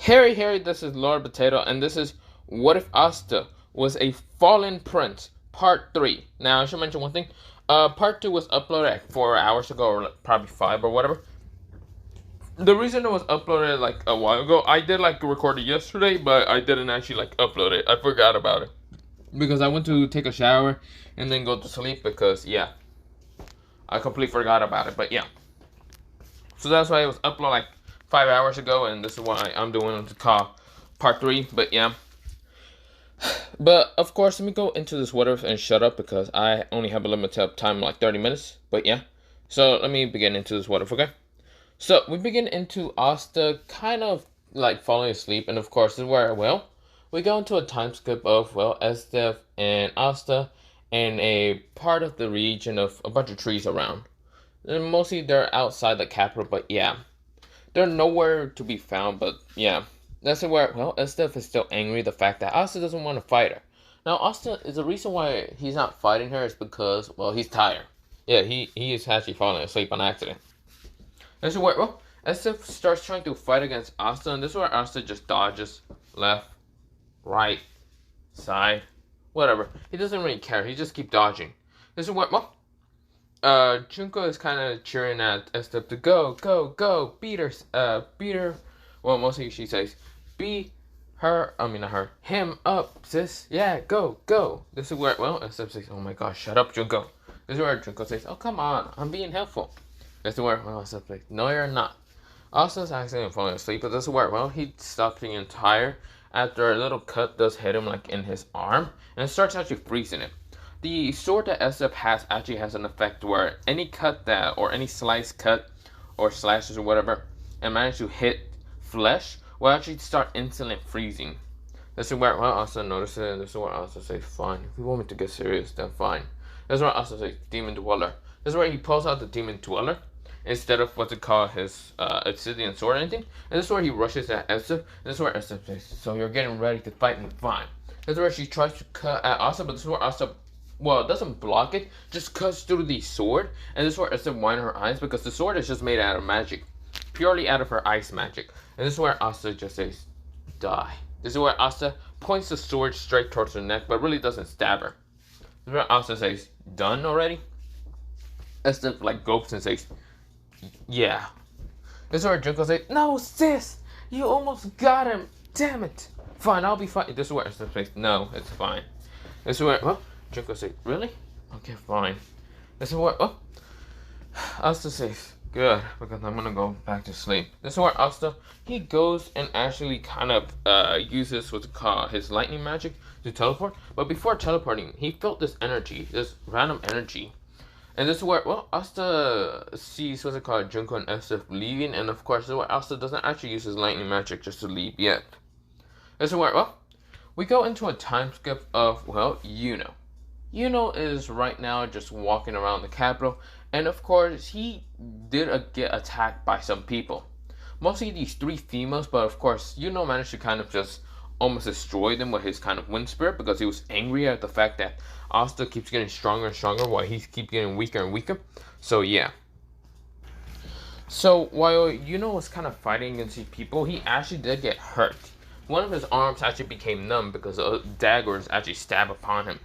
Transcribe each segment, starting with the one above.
Harry, this is Lord Potato, and this is What If Asta Was a Fallen Prince, Part 3. Now, I should mention one thing. Part 2 was uploaded like 4 hours ago, or probably 5 or whatever. The reason it was uploaded like a while ago, I did like record it yesterday, but I didn't actually like upload it. I forgot about it. Because I went to take a shower and then go to sleep because, yeah, I completely forgot about it, but yeah. So that's why it was uploaded like 5 hours ago, and this is why I'm doing it to call part 3, but yeah. But of course, let me go into this what if and shut up because I only have a limited time, like 30 minutes, but yeah. So let me begin into this what if, okay? So we begin into Asta kind of like falling asleep, and of course, this is where, well, we go into a time skip of, well, Estef and Asta and a part of the region of a bunch of trees around. And mostly they're outside the capital, but yeah. They're nowhere to be found, but yeah. That's where, well, Estef is still angry the fact that Asta doesn't want to fight her. Now, Asta is the reason why he's not fighting her is because, well, he's tired. Yeah, he is actually falling asleep on accident. This is where, well, Estef starts trying to fight against Asta, and this is where Asta just dodges left, right, side, whatever. He doesn't really care. He just keeps dodging. This is where, well, Junko is kind of cheering at Estep to go, beat her. Well, mostly she says, beat her, not her, him up, sis. Yeah, go. This is where, well, Estep says, oh my gosh, shut up, Junko. This is where Junko says, oh, come on, I'm being helpful. This is where, well, Estep says, no, you're not. Asta's accidentally falling asleep, but this is where, well, he stops being tired after a little cut does hit him, like, in his arm, and starts actually freezing him. The sword that SF has actually has an effect where any cut that, or any slice cut, or slashes or whatever, and manage to hit flesh, will actually start instantly freezing. This is where, well, Asta notices it, and this is where Asta says, fine. If you want me to get serious, then fine. This is where Asta says, Demon Dweller. This is where he pulls out the Demon Dweller, instead of what to call his obsidian sword or anything. And this is where he rushes at SF, and this is where SF says, so you're getting ready to fight me, fine. This is where she tries to cut at Asta, but this is where Asta, well, it doesn't block it, just cuts through the sword, and this is where Asta winds her eyes because the sword is just made out of magic, purely out of her ice magic. And this is where Asta just says, die. This is where Asta points the sword straight towards her neck, but really doesn't stab her. This is where Asta says, done already? Asta like gulps and says, yeah. This is where Junko says, no, sis, you almost got him, damn it. Fine, I'll be fine. This is where Asta says, no, it's fine. This is where, well, Junko says, really? Okay, fine. This is where, oh, Asta says, good, because I'm gonna go back to sleep. This is where Asta, he goes and actually kind of uses what's called his lightning magic to teleport. But before teleporting, he felt this energy, this random energy. And this is where, well, Asta sees what's it called, Junko and SF leaving. And of course, this is where Asta doesn't actually use his lightning magic just to leave yet. This is where, well, we go into a time skip of, well, Yuno. Yuno is right now just walking around the capital, and of course he did get attacked by some people. Mostly these 3 females, but of course Yuno managed to kind of just almost destroy them with his kind of wind spirit because he was angry at the fact that Asta keeps getting stronger and stronger while he keeps getting weaker and weaker. So yeah. So while Yuno was kind of fighting against these people, he actually did get hurt. One of his arms actually became numb because daggers actually stabbed upon him.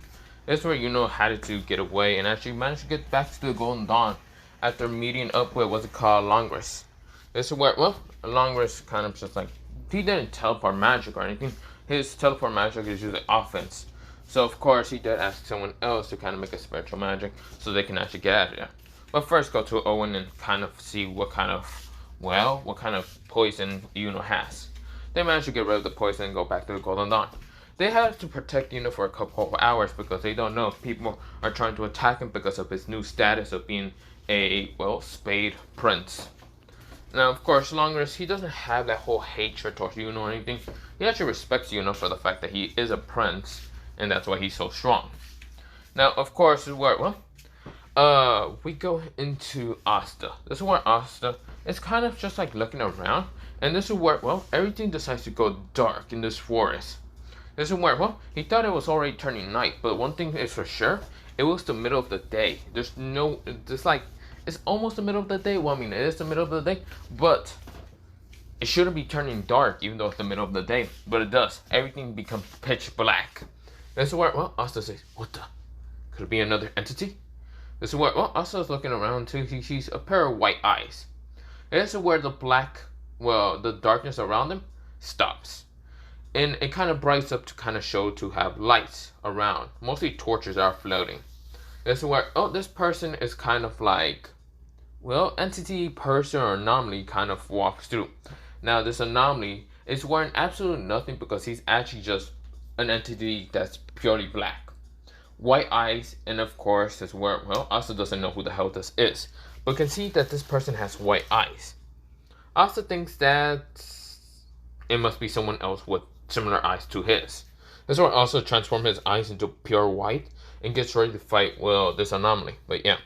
This is where Yuno had to get away and actually managed to get back to the Golden Dawn after meeting up with what's it called, Longris. This is where, well, Longris kind of just like, he didn't teleport magic or anything. His teleport magic is usually offense. So of course he did ask someone else to kind of make a spiritual magic so they can actually get out of there. But first go to Owen and kind of see what kind of, well, what kind of poison Yuno has. They managed to get rid of the poison and go back to the Golden Dawn. They have to protect Yuno for a couple of hours because they don't know if people are trying to attack him because of his new status of being a, well, spade prince. Now, of course, Longris, he doesn't have that whole hatred towards Yuno or anything. He actually respects Yuno for the fact that he is a prince, and that's why he's so strong. Now, of course, this is where, well, we go into Asta. This is where Asta is kind of just like looking around, and this is where, well, everything decides to go dark in this forest. This is where, well, he thought it was already turning night, but one thing is for sure, it was the middle of the day. There's like, it's almost the middle of the day. Well, I mean, it is the middle of the day, but it shouldn't be turning dark even though it's the middle of the day, but it does. Everything becomes pitch black. This is where, well, Asta says, what the? Could it be another entity? This is where, well, Asta's looking around too. He sees a pair of white eyes. This is where the the darkness around him stops. And it kind of brights up to kind of show to have lights around. Mostly torches are floating. This is where, oh, this person is kind of like, well, entity, person, or anomaly kind of walks through. Now, this anomaly is wearing absolutely nothing because he's actually just an entity that's purely black. White eyes, and of course, this is where, well, Asta doesn't know who the hell this is, but can see that this person has white eyes. Asta thinks that it must be someone else with similar eyes to his. This is where Asta transforms his eyes into pure white and gets ready to fight, well, this anomaly. But yeah.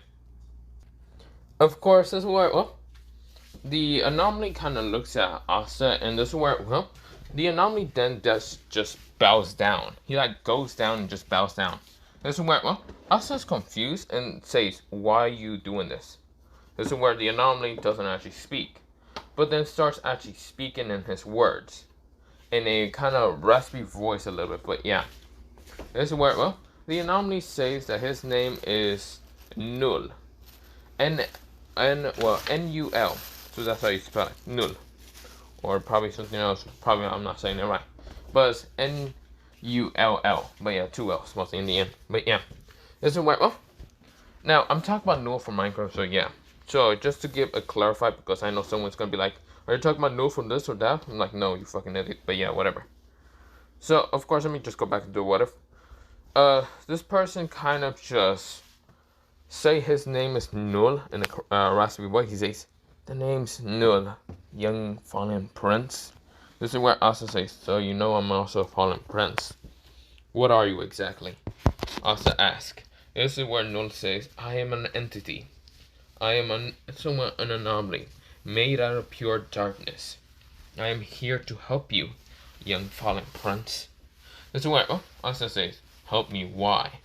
Of course, this is where, well, the anomaly kind of looks at Asta, and this is where, well, the anomaly then just bows down. He like goes down and just bows down. This is where, well, Asta's confused and says, why are you doing this? This is where the anomaly doesn't actually speak, but then starts actually speaking in his words. In a kind of raspy voice a little bit, but yeah. This is where, well, the anomaly says that his name is Null. N-U-L. So that's how you spell it, Null. Or probably something else, probably I'm not saying it right. But it's N-U-L-L. But yeah, 2 L's mostly in the end. But yeah. This is where, well, now I'm talking about Null from Minecraft, so yeah. So just to give a clarify, because I know someone's gonna be like, are you talking about Null from this or that? I'm like, no, you fucking idiot. But yeah, whatever. So of course, let me just go back to the what if. This person kind of just say his name is Null in a raspy voice. He says, the name's Null, young fallen prince. This is where Asta says, so you know I'm also a fallen prince. What are you exactly? Asta asks. This is where Null says, I am an entity. I am somewhat an anomaly, made out of pure darkness. I am here to help you, young fallen prince. This is where, oh, Asta says, help me, why?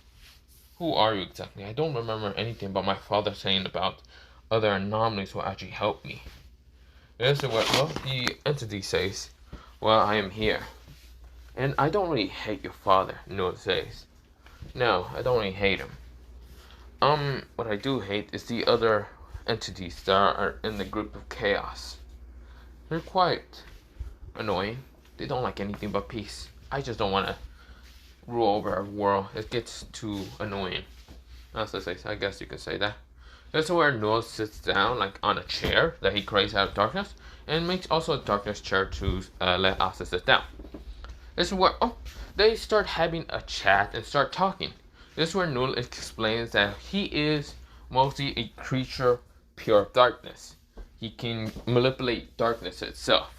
Who are you exactly? I don't remember anything about my father saying about other anomalies who actually help me. This is what, well, the entity says, well, I am here. And I don't really hate your father, Null says. No, I don't really hate him. What I do hate is the other entities that are in the group of chaos. They're quite annoying. They don't like anything but peace. I just don't want to rule over our world. It gets too annoying. That's what I say. I guess you could say that. That's where Null sits down, like on a chair that he creates out of darkness, and makes also a darkness chair to let Asta sit down. This is where, oh, they start having a chat and start talking. This is where Null explains that he is mostly a creature pure of darkness. He can manipulate darkness itself.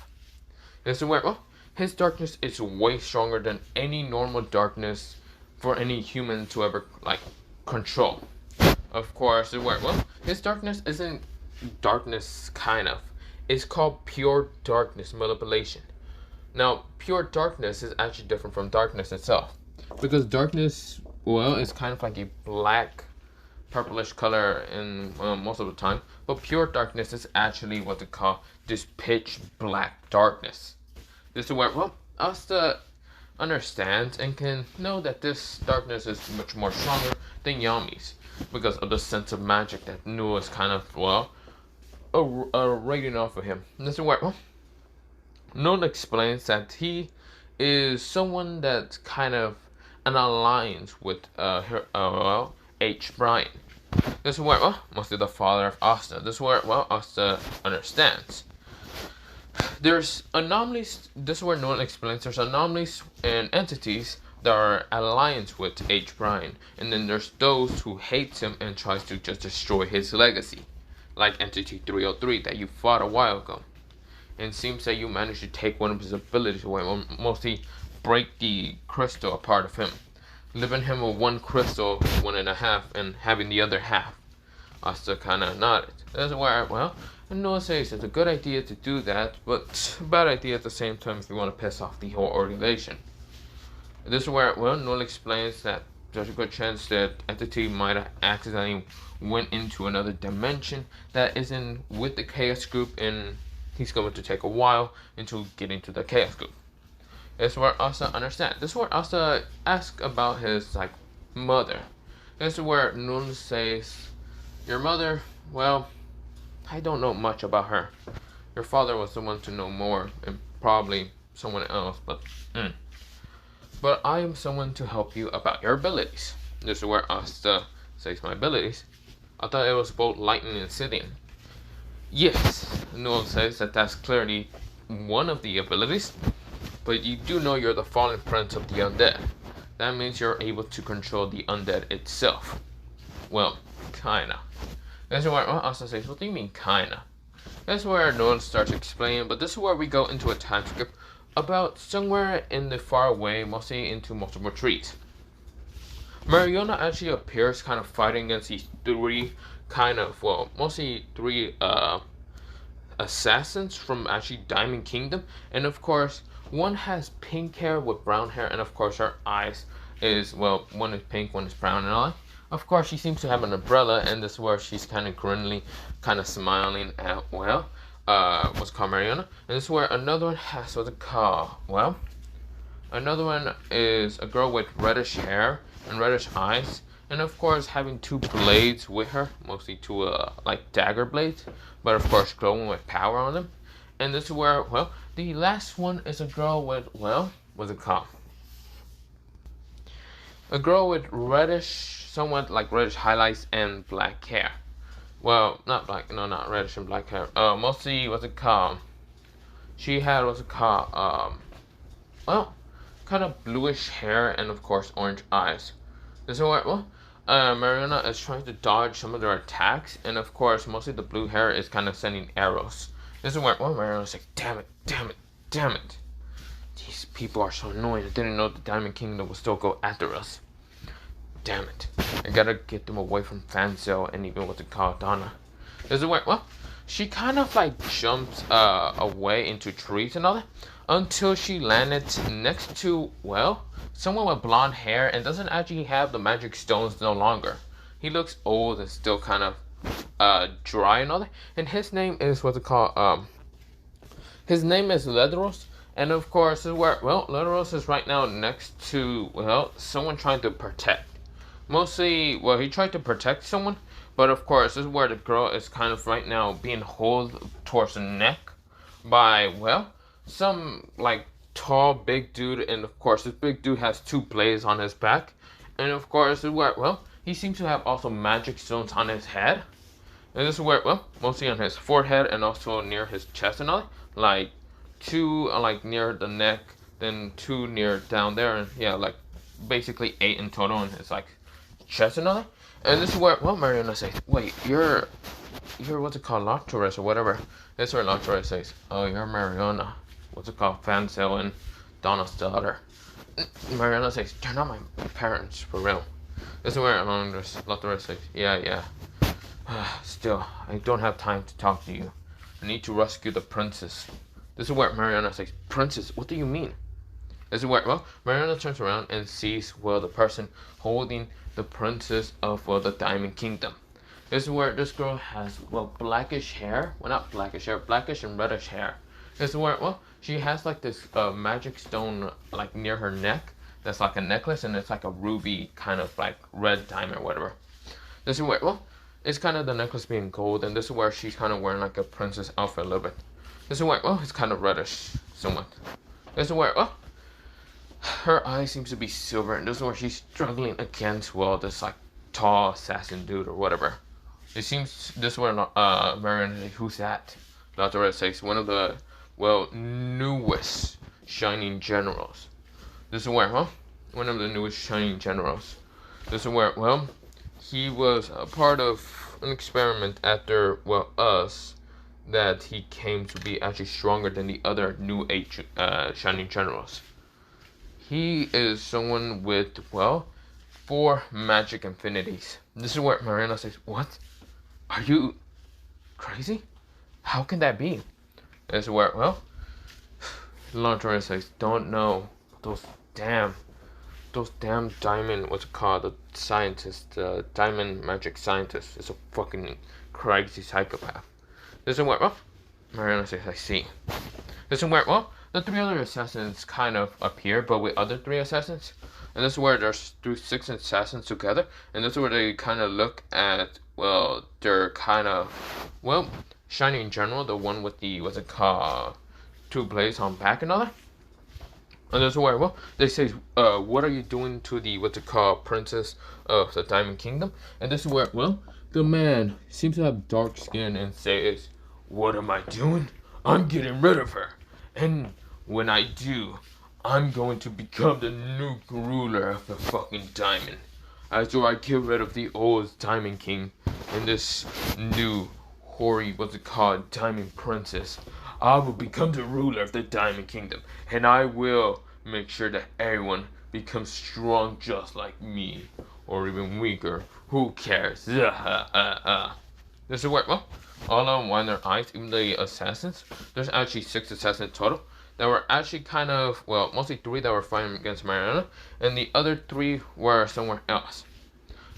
This is where, oh, his darkness is way stronger than any normal darkness for any human to ever, like, control. Of course, this is where, well, his darkness isn't darkness, kind of. It's called pure darkness manipulation. Now, pure darkness is actually different from darkness itself. Because darkness, well, it's kind of like a black, purplish color in most of the time. But pure darkness is actually what they call this pitch black darkness. This is where, well, Asta understands and can know that this darkness is much more stronger than Yami's. Because of the sense of magic that Null is kind of, well, rating off of him. And this is where, well, Null explains that he is someone that's kind of an alliance with H. Brian. This is where, well, mostly the father of Asta. This is where, well, Asta understands. There's anomalies, this is where Null explains there's anomalies and entities that are alliance with H. Brian. And then there's those who hates him and tries to just destroy his legacy. Like Entity 303 that you fought a while ago. And it seems that you managed to take one of his abilities away, or mostly break the crystal apart of him. Leaving him with one crystal, 1.5, and having the other half. Asta kinda nodded. That's where, well, Null says it's a good idea to do that, but a bad idea at the same time if you want to piss off the whole organization. This is where, well, Null explains that there's a good chance that Entity might have accidentally went into another dimension that isn't with the Chaos Group, and he's going to take a while into getting to the Chaos Group. This is where Asta understands. This is where Asta asks about his mother. This is where Noon says, "Your mother, well, I don't know much about her. Your father was the one to know more, and probably someone else, but I am someone to help you about your abilities." This is where Asta says, "My abilities? I thought it was both lightning and Scythian." Yes, Noel says that that's clearly one of the abilities, but you do know you're the fallen prince of the undead. That means you're able to control the undead itself. Well, kinda. This is where Asta says, "What do you mean, kinda?" That's where Noel starts explaining, but this is where we go into a time skip about somewhere in the far away, mostly into multiple trees. Mariona actually appears kind of fighting against these three mostly three assassins from actually Diamond Kingdom, and of course one has pink hair with brown hair, and of course her eyes is, well, one is pink, one is brown, and all. Of course she seems to have an umbrella, and this is where she's kind of grinning, kind of smiling at, well, what's called Mariona. And this is where another one has what's it called, well, another one is a girl with reddish hair and reddish eyes, and of course having two blades with her, mostly two dagger blades, but of course glowing with power on them. And this is where, well, the last one is a girl with, well, what's it called? A girl with reddish, somewhat like reddish highlights and black hair. Well, not black, no, not reddish and black hair. Mostly, what's it called? She had, what's it called? Well, kind of bluish hair and of course orange eyes. This is where, well, Mariana is trying to dodge some of their attacks, and of course mostly the blue hair is kind of sending arrows. This is where, well, Mariana's like, damn it. These people are so annoying. I didn't know the Diamond Kingdom would still go after us. Damn it. I gotta get them away from Fansel and even what's it called, Donna. This is where, well, she kind of jumps away into trees and all that, until she landed next to, well, someone with blonde hair and doesn't actually have the magic stones no longer. He looks old and still kind of dry and all that. And his name is, what's it called? His name is Ledros. And of course, this is where, well, Ledros is right now next to, well, someone trying to protect. Mostly, well, he tried to protect someone, but of course, this is where the girl is kind of right now being held towards the neck by, well, some tall big dude, and of course this big dude has two blades on his back, and of course this is where, well, he seems to have also magic stones on his head, and this is where, well, mostly on his forehead and also near his chest and all, two near the neck, then two near down there, and yeah, basically 8 in total in his chest and all that. And this is where, well, Mariana says, "Wait, you're what's it called, Loctorus or whatever." That's where Loctorus says, "Oh, you're Mariana. What's it called, Fansel and Donna's daughter." Mariana says, "You're not my parents, for real." This is where Loctorus says, Yeah. Still, I don't have time to talk to you. I need to rescue the princess." This is where Mariana says, "Princess, what do you mean?" This is where, well, Mariana turns around and sees, well, the person holding the princess of, well, the Diamond Kingdom. This is where this girl has, well, blackish hair. Well, not blackish hair, blackish and reddish hair. This is where, well, she has this magic stone near her neck. That's a necklace, and it's a ruby kind of red diamond or whatever. This is where, well, it's kind of the necklace being gold, and this is where she's kind of wearing a princess outfit a little bit. This is where, well, it's kind of reddish somewhat. This is where, well, her eye seems to be silver, and this is where she's struggling against, well, this tall assassin dude or whatever. It seems this is where Marion, who's that? Dr. says, one of the, well, newest shining generals. This is where, well, one of the newest shining generals. This is where, well, he was a part of an experiment after, well, us, that he came to be actually stronger than the other new age shining generals. He is someone with, well, 4 magic infinities. This is where Mariana says, "What? Are you crazy? How can that be?" This is where, well, Lontorin says, "Don't know. Those damn diamond, what's it called, the scientist, the diamond magic scientist is a fucking crazy psychopath." This is where, well, Mariana says, I see. This is where, well, the three other assassins kind of appear, but with other three assassins. And this is where there's six assassins together. And this is where they kind of look at, well, they're kind of, well, Shiny in general, the one with the, what's it called, two blades on back and all that. And this is where, well, they say, what are you doing to the, what's it called, princess of the Diamond Kingdom? And this is where, well, the man seems to have dark skin and says, what am I doing? I'm getting rid of her. And when I do, I'm going to become the new ruler of the fucking diamond. After I get rid of the old Diamond King and this new hoary, what's it called, Diamond Princess, I will become the ruler of the Diamond Kingdom. And I will make sure that everyone becomes strong just like me. Or even weaker. Who cares? This is where, well, all on one their eyes, even the assassins. There's actually 6 assassins total that were actually kind of, well, mostly 3 that were fighting against Mariana, and the other 3 were somewhere else.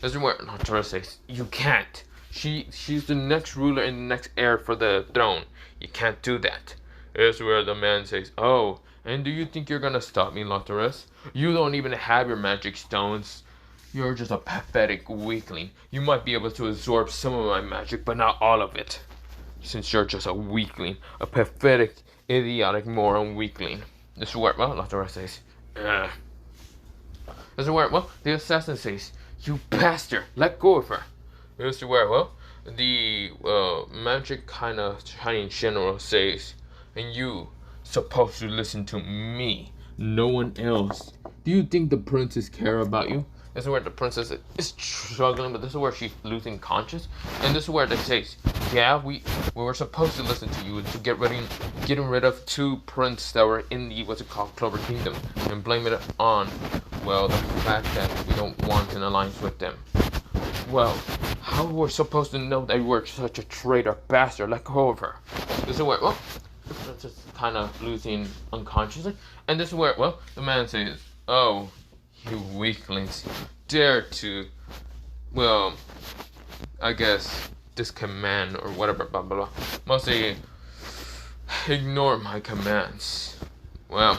This is where Torres says, you can't. She's the next ruler and the next heir for the throne. You can't do that. This is where the man says, oh, and do you think you're gonna stop me, Torres? You don't even have your magic stones. You're just a pathetic weakling. You might be able to absorb some of my magic, but not all of it. Since you're just a weakling. A pathetic, idiotic, moron weakling. This is where, well, Torres says, This is where, well, the assassin says, you bastard, let go of her. This is where, well, the magic kind of Chinese general says, and you supposed to listen to me, no one else. Do you think the princess care about you? This is where the princess is struggling, but this is where she's losing conscience. And this is where they say, yeah, we were supposed to listen to you to getting rid of 2 princes that were in the, what's it called, Clover Kingdom. And blame it on, well, the fact that we don't want an alliance with them. Well, how were we supposed to know that you were such a traitor bastard? Let go of her. This is where, well, the princess is kind of losing unconsciously. And this is where, well, the man says, oh, you weaklings dare to, well, I guess, discommand or whatever, blah, blah, blah. Mostly ignore my commands. Well,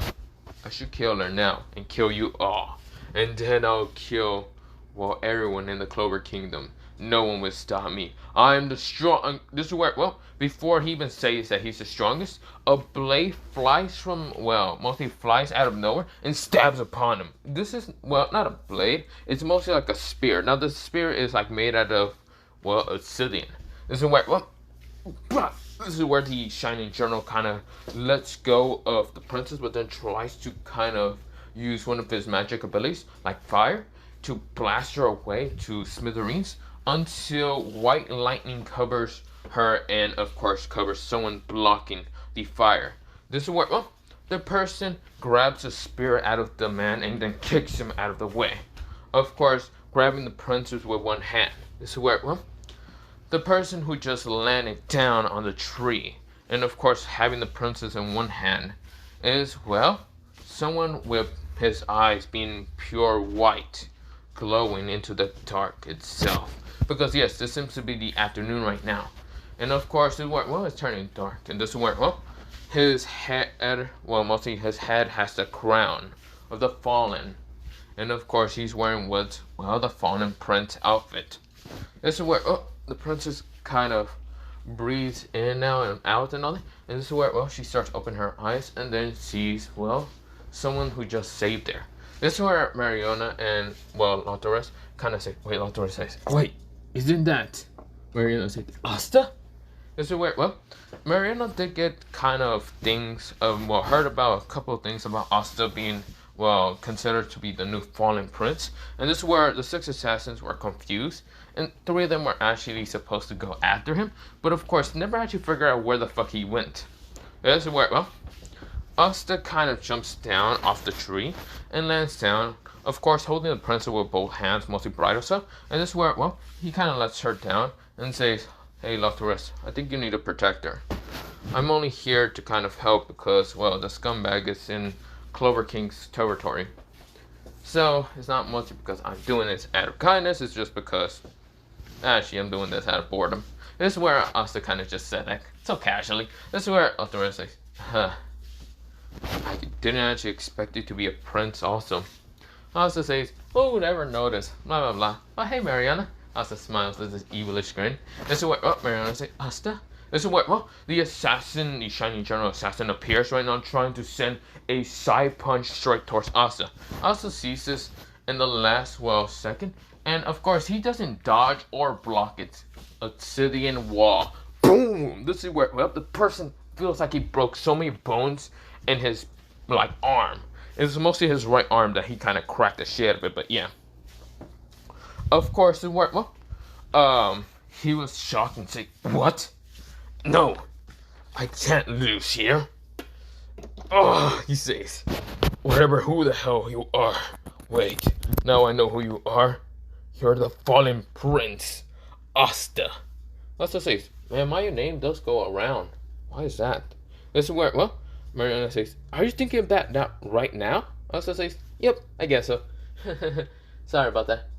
I should kill her now and kill you all. And then I'll kill, well, everyone in the Clover Kingdom. No one will stop me. I'm the strong. This is where, well, before he even says that he's the strongest, a blade flies from, well, mostly flies out of nowhere and stabs upon him. This is, well, not a blade. It's mostly like a spear. Now, the spear is like made out of, well, obsidian. This is where, well, this is where the Shining Journal kind of lets go of the princess, but then tries to kind of use one of his magic abilities, like fire, to blast her away to smithereens until white lightning covers her and, of course, covers someone blocking the fire. This is where, well, the person grabs a spear out of the man and then kicks him out of the way. Of course, grabbing the princess with one hand. This is where, well, the person who just landed down on the tree and, of course, having the princess in one hand is, well, someone with his eyes being pure white, glowing into the dark itself. Because, yes, this seems to be the afternoon right now. And, of course, this is where, well, it's turning dark. And this is where, well, his head, well, mostly his head has the crown of the fallen. And, of course, he's wearing what, well, the fallen prince outfit. This is where, oh, the princess kind of breathes in now and out and all that. And this is where, well, she starts opening her eyes and then sees, well, someone who just saved her. This is where Mariana and, well, Torres kind of say, wait, Torres says, wait, isn't that? Mariana said, Asta? This is where, well, Mariana did get kind of things, well, heard about a couple of things about Asta being, well, considered to be the new fallen prince. And this is where the 6 assassins were confused. And 3 of them were actually supposed to go after him. But, of course, never actually figured out where the fuck he went. This is where, well, Asta kind of jumps down off the tree and lands down, of course, holding the princess with both hands, mostly bridle stuff. And this is where, well, he kind of lets her down and says, hey, Torres, I think you need to protect her. I'm only here to kind of help because, well, the scumbag is in Clover King's territory. So, it's not much because I'm doing this out of kindness, it's just because, actually, I'm doing this out of boredom. This is where Asta kind of just said that so casually. This is where Asta says, huh, I didn't actually expect you to be a prince also. Asta says, oh, never noticed, blah blah blah. Oh, hey Mariana. Asta smiles with this evilish grin. This is where, oh, Mariana says, Asta? This is where, well, the assassin, the Shining General assassin appears right now trying to send a side punch straight towards Asta. Asta sees this in the last, well, second. And of course, he doesn't dodge or block it. Obsidian wall. Boom! This is where, well, the person feels like he broke so many bones in his, like, arm. It's mostly his right arm that he kind of cracked the shit out of it, but yeah. Of course, it worked. Well, he was shocked and said, what? No, I can't lose here. Oh, he says, whatever, who the hell you are. Wait, now I know who you are. You're the fallen prince, Asta. Asta says, man, my name does go around. Why is that? This is where, well, Mariana says, are you thinking of that right now? Asta says, yep, I guess so. Sorry about that.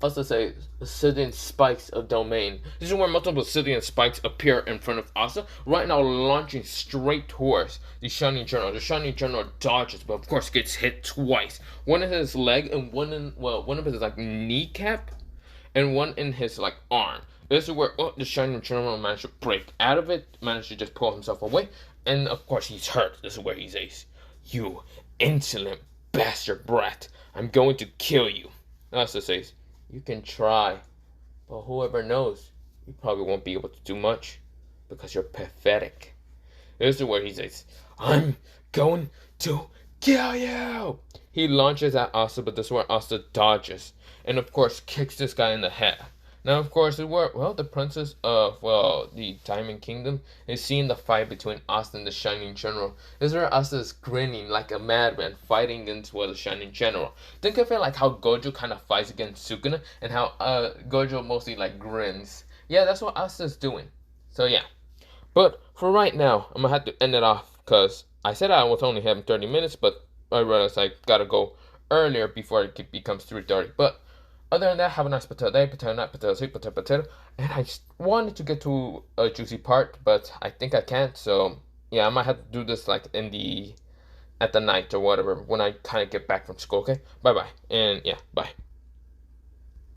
Asta says, obsidian spikes of domain. This is where multiple obsidian spikes appear in front of Asta, right now launching straight towards the Shining General. The Shining General dodges, but of course gets hit twice. One in his leg and one of his like kneecap, and one in his like arm. This is where the Shining General managed to break out of it, managed to just pull himself away, and of course he's hurt. This is where he says, you insolent bastard brat, I'm going to kill you. Asta says, you can try, but whoever knows, you probably won't be able to do much, because you're pathetic. This is where he says, I'm going to kill you! He launches at Asta, but this is where Asta dodges, and of course kicks this guy in the head. Now, of course, the princess of, the Diamond Kingdom is seeing the fight between Asta and the Shining General. This is where Asta is grinning like a madman, fighting against, the Shining General. Think of it like how Gojo kind of fights against Sukuna, and how, Gojo mostly, like, grins. Yeah, that's what Asta's doing. So, yeah. But, for right now, I'm gonna have to end it off, because I said I was only having 30 minutes, but I realized I gotta go earlier before it becomes 3:30. But, other than that, have a nice potato day, potato night, potato soup, potato. And I just wanted to get to a juicy part, but I think I can't. So, yeah, I might have to do this, like, at the night or whatever, when I kind of get back from school, okay? Bye-bye. And, yeah, bye.